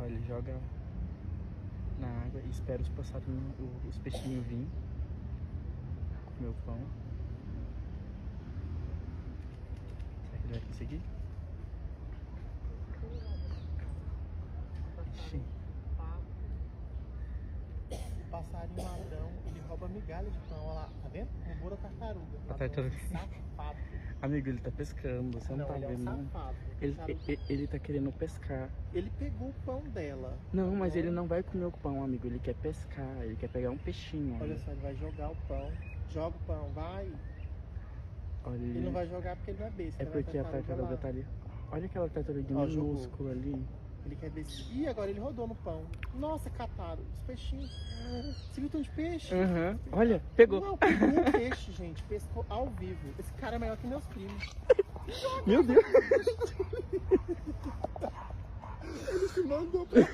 ele joga na água e espera os passarinhos, os peixinhos virem comer o pão. Será que ele vai conseguir? Ixi. O passarinho ladrão, ele rouba migalha de pão, olha lá, tá vendo? Roubou da tartaruga. A tartaruga. Safado. Amigo, ele tá pescando, você não tá ele é um vendo, não? safado. Ele tá querendo pescar. Ele pegou o pão dela. Não, mas ele não vai comer o pão, amigo. Ele quer pescar, ele quer pegar um peixinho. Olha só, ele vai jogar o pão. Joga o pão, vai. Olha, Ele não vai jogar porque ele não é besta. é porque a tartaruga tá ali. Olha aquela tartaruga minúscula ali. Ele quer ver se... Ih, agora ele rodou no pão. Nossa, cataram os peixinhos. Você viu tanto de peixe? Uhum. Olha, pegou. Não, pegou um peixe, gente. Pescou ao vivo. Esse cara é maior que meus primos. Meu Deus. Ele se mandou pra lá.